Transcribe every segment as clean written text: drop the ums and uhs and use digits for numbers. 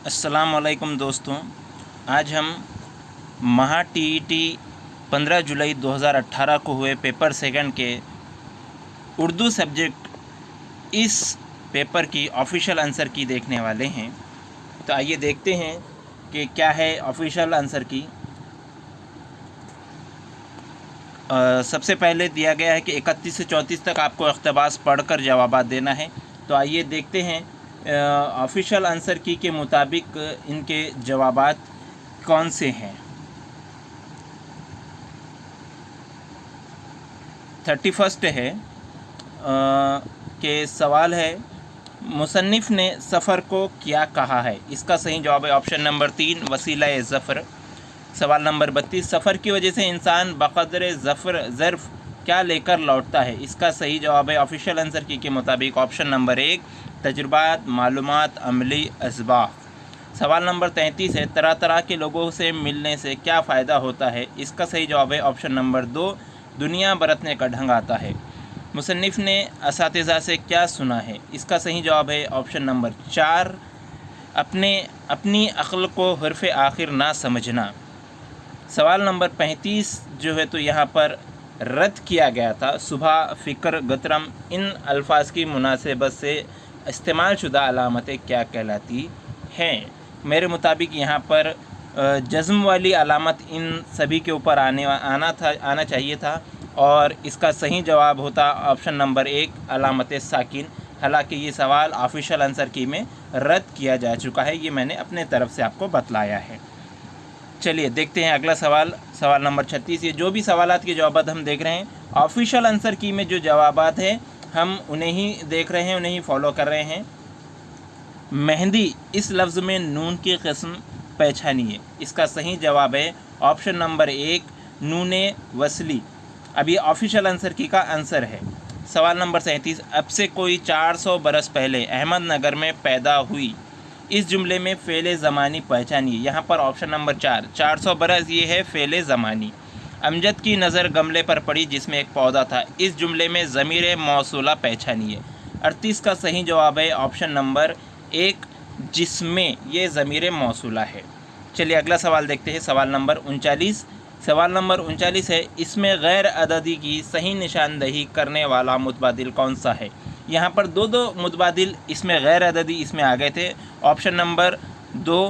अस्सलाम वालेकुम दोस्तों, आज हम महा टीईटी 15 जुलाई 2018 को हुए पेपर सेकंड के उर्दू सब्जेक्ट इस पेपर की ऑफिशियल आंसर की देखने वाले हैं। तो आइए देखते हैं कि क्या है ऑफिशियल आंसर की। सबसे पहले दिया गया है कि 31 से 34 तक आपको इक़्तिबास पढ़कर जवाब देना है। तो आइए देखते हैं ऑफिशियल आंसर की के मुताबिक इनके जवाबात कौन से हैं। 31 है कि सवाल है, मुसन्निफ़ ने सफ़र को क्या कहा है। इसका सही जवाब है ऑप्शन नंबर 3, वसीला ज़फ़र। सवाल नंबर 32, सफ़र की वजह से इंसान बक़दर ज़र्फ़ क्या लेकर लौटता है। इसका सही जवाब है ऑफिशियल आंसर की के मुताबिक ऑप्शन नंबर 1, तजुर्बात, मालूमात, अमली असबाब। सवाल नंबर 33 है, तरह तरह के लोगों से मिलने से क्या फ़ायदा होता है। इसका सही जवाब है ऑप्शन नंबर 2, दुनिया बरतने का ढंग आता है। मुसन्निफ़ ने असातिज़ा से क्या सुना है। इसका सही जवाब है ऑप्शन नंबर 4, अपनी अक़ल को हर्फ़ आखिर ना समझना। सवाल नंबर 35 जो है तो यहाँ पर रद्द किया गया था, सुबह, फ़िक्र, गतरम, इन अल्फाज की मुनासिबत से इस्तेमाल शुदा अलामतें क्या कहलाती हैं। मेरे मुताबिक यहाँ पर जज़्म वाली अलामत इन सभी के ऊपर आना चाहिए था और इसका सही जवाब होता ऑप्शन नंबर 1, अलामत साकिन। हालांकि ये सवाल ऑफिशियल आंसर की में रद्द किया जा चुका है, ये मैंने अपने तरफ से आपको बतलाया है। चलिए देखते हैं अगला सवाल, सवाल नंबर 36। ये जो भी सवालात के जवाब हम देख रहे हैं, ऑफिशियल आंसर की में जो जवाबात हैं हम उन्हें ही देख रहे हैं, उन्हें ही फॉलो कर रहे हैं। मेहंदी इस लफ्ज़ में नून की किस्म पहचानिए। इसका सही जवाब है ऑप्शन नंबर 1, नूने वसली। अब ये ऑफिशियल आंसर की का आंसर है। सवाल नंबर 37, अब से कोई 400 बरस पहले अहमदनगर में पैदा हुई। इस जुमले में फ़ेले ज़मानी पहचानिए। यहाँ पर ऑप्शन नंबर 4, 400 बरस, ये है फ़ेले ज़मानी। अमजद की नज़र गमले पर पड़ी जिसमें एक पौधा था। इस जुमले में ज़मीर मौसूला पहचानिए। 38 का सही जवाब है ऑप्शन नंबर 1, जिसमें ये ज़मीर मौसूला है। चलिए अगला सवाल देखते हैं, सवाल नंबर 39। सवाल नंबर 39 है, इसमें गैर अददी की सही निशानदही करने वाला मुतबादिल कौन सा है। यहाँ पर दो मुतबादिल इसमें गैर अददी इसमें आ गए थे। ऑप्शन नंबर 2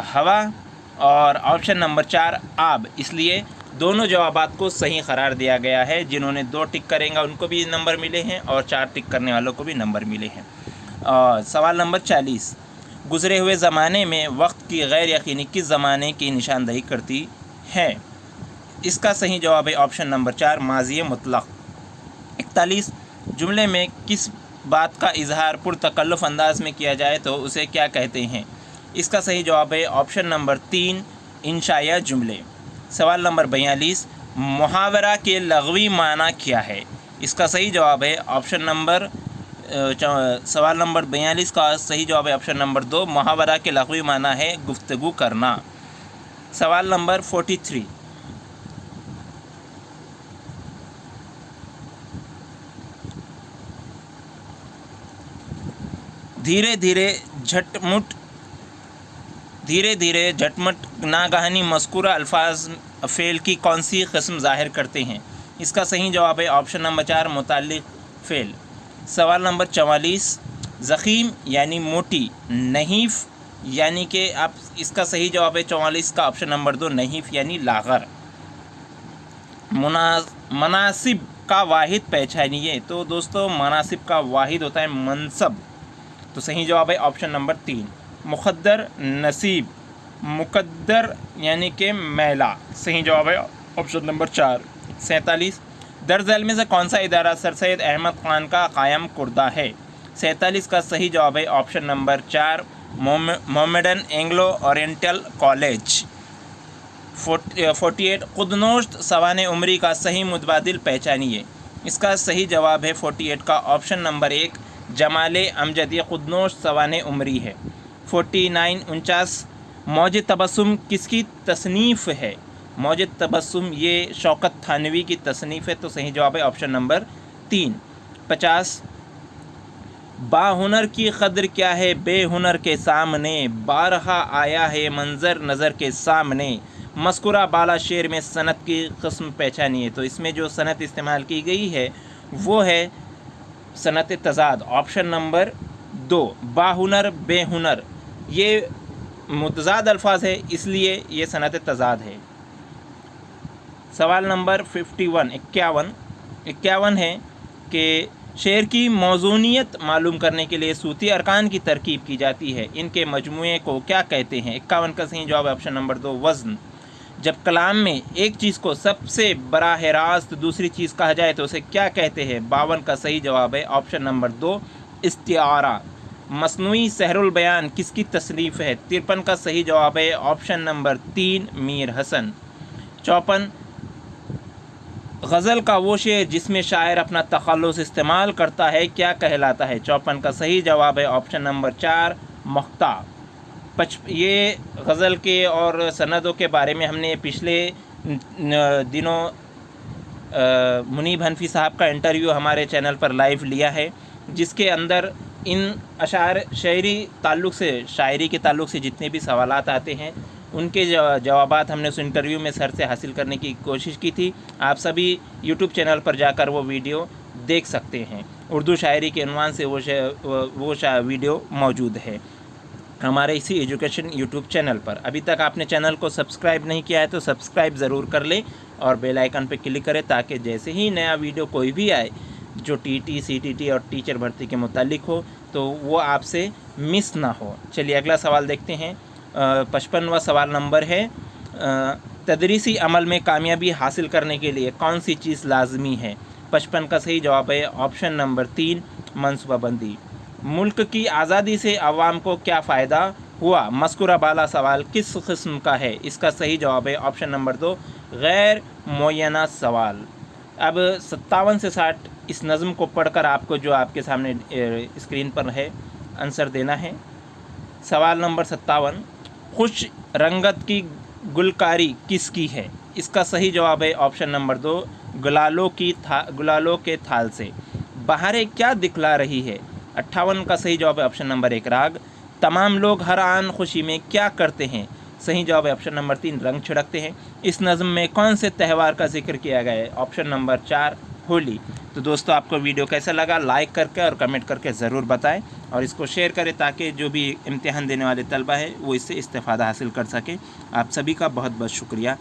हवा और ऑप्शन नंबर 4 आब। इसलिए दोनों जवाबात को सही करार दिया गया है। जिन्होंने 2 टिक करेंगे उनको भी नंबर मिले हैं और 4 टिक करने वालों को भी नंबर मिले हैं। सवाल नंबर 40, गुज़रे हुए ज़माने में वक्त की गैर यकीनी किस ज़माने की निशानदही करती है। इसका सही जवाब है ऑप्शन नंबर 4, माज़ी मुतलक़। 41, जुमले में किस बात का इजहार पुरतकल्लुफ़ अंदाज में किया जाए तो उसे क्या कहते हैं। इसका सही जवाब है ऑप्शन नंबर 3, इंशाया जुमले। सवाल नंबर 42, मुहावरा के लग़वी माना क्या है। इसका सही जवाब है ऑप्शन नंबर सवाल नंबर 42 का सही जवाब है ऑप्शन नंबर 2, मुहावरा के लग़वी माना है गुफ्तगू करना। सवाल नंबर 43, धीरे धीरे झटमुट नागहानी मज़कूरा अल्फाज फ़ेल की कौन सी किस्म ज़ाहिर करते हैं। इसका सही जवाब है ऑप्शन नंबर 4, मुताल्लिक़ फ़ेल। सवाल नंबर 44, ज़ख़ीम यानी मोटी, नहीफ़ यानी कि आप इसका सही जवाब है 44 का ऑप्शन नंबर 2, नहीफ़ यानी लाग़र। मनासिब का वाहिद पहचानिए। तो दोस्तों मनासिब का वाहिद होता है मनसब। तो सही जवाब है ऑप्शन नंबर 3, मुक़द्दर, नसीब, मुक़द्दर यानी कि मैला। सही जवाब है ऑप्शन नंबर 4। 47, दर्ज झेल में से कौन सा इदारा सर सैयद अहमद ख़ान का क़ायम करदा है। 47 का सही जवाब है option number 4, Mohammedan Anglo oriental college. 48, खुदनोश्त सवाने उमरी का सही मुतबादिल पहचानिए। इसका सही जवाब है 48 का ऑप्शन नंबर 1, जमाले अमजदी खुदनोश्त सवाने उमरी है। 49 मौज तबस्सुम किसकी तसनीफ़ है। मौज तबस्सुम ये शौकत थानवी की तसनीफ़ है। तो सही जवाब है ऑप्शन नंबर 3। 50, बाहुनर की कदर क्या है बेहुनर के सामने, बारहा आया है मंजर नज़र के सामने, मस्कुरा बाला शेर में सनत की किस्म पहचानिए। तो इसमें जो सनत इस्तेमाल की गई है वो है सनत तज़ाद, ऑप्शन नंबर 2, बाहुनर बेहुनर। ये मुतज़ाद अल्फाज है इसलिए ये सनत तज़ाद है। सवाल नंबर 51 है कि शेर की मौज़ूनियत मालूम करने के लिए सूती अरकान की तरकीब की जाती है, इनके मजमूए को क्या कहते हैं? 51 का सही जवाब है ऑप्शन नंबर 2, वज़न। जब कलाम में एक चीज़ को सबसे बराह रास्त दूसरी चीज़ कहा जाए तो उसे क्या कहते हैं? 52 का सही जवाब है ऑप्शन नंबर 2, इस्तिआरा। मसनूई सहरुल बयान किसकी तसनीफ़ है? 53 का सही जवाब है ऑप्शन नंबर 3, मीर हसन। 54, गज़ल का वो शेर जिसमें शायर अपना तखल्लुस इस्तेमाल करता है क्या कहलाता है? 54 का सही जवाब है ऑप्शन नंबर 4, मख्ता। ये गज़ल के और सनदों के बारे में हमने पिछले दिनों मुनीब हनफी साहब का इंटरव्यू हमारे चैनल पर लाइव लिया है, जिसके अंदर इन अशार शायरी के ताल्लुक़ से जितने भी सवालात आते हैं उनके जवाबात हमने उस इंटरव्यू में सर से हासिल करने की कोशिश की थी। आप सभी यूट्यूब चैनल पर जाकर वो वीडियो देख सकते हैं। उर्दू शायरी के उन्वान से वो वीडियो मौजूद है हमारे इसी एजुकेशन यूट्यूब चैनल पर। अभी तक आपने चैनल को सब्सक्राइब नहीं किया है तो सब्सक्राइब ज़रूर कर लें और बेल आइकन पर क्लिक करें ताकि जैसे ही नया वीडियो कोई भी आए जो टीटी, सीटीटी और टीचर भर्ती के मुतालिक हो तो वो आपसे मिस ना हो। चलिए अगला सवाल देखते हैं। 55वां सवाल नंबर है, तदरीसी अमल में कामयाबी हासिल करने के लिए कौन सी चीज़ लाजमी है? 55 का सही जवाब है ऑप्शन नंबर 3, मनसूबाबंदी। मुल्क की आज़ादी से अवाम को क्या फ़ायदा हुआ? मस्कुरा बाला सवाल किस किस्म का है? इसका सही जवाब है ऑप्शन नंबर 2, गैर मुय्यना सवाल। अब 57 से 60 इस नज़म को पढ़कर आपको जो आपके सामने स्क्रीन पर है आंसर देना है। सवाल नंबर 57, खुश रंगत की गुलकारी किसकी है? इसका सही जवाब है ऑप्शन नंबर 2, गुलालों के थाल से। बहारें क्या दिखला रही है? 58 का सही जवाब है ऑप्शन नंबर 1, राग। तमाम लोग हर आन खुशी में क्या करते हैं? सही जवाब है ऑप्शन नंबर 3, रंग छिड़कते हैं। इस नज़म में कौन से त्यौहार का जिक्र किया गया है? Option number 4, Holi. तो दोस्तों आपको वीडियो कैसा लगा लाइक करके और कमेंट करके ज़रूर बताएं और इसको शेयर करें ताकि जो भी इम्तिहान देने वाले तलबा है वो इससे इस्तेफ़ादा हासिल कर सके। आप सभी का बहुत बहुत शुक्रिया।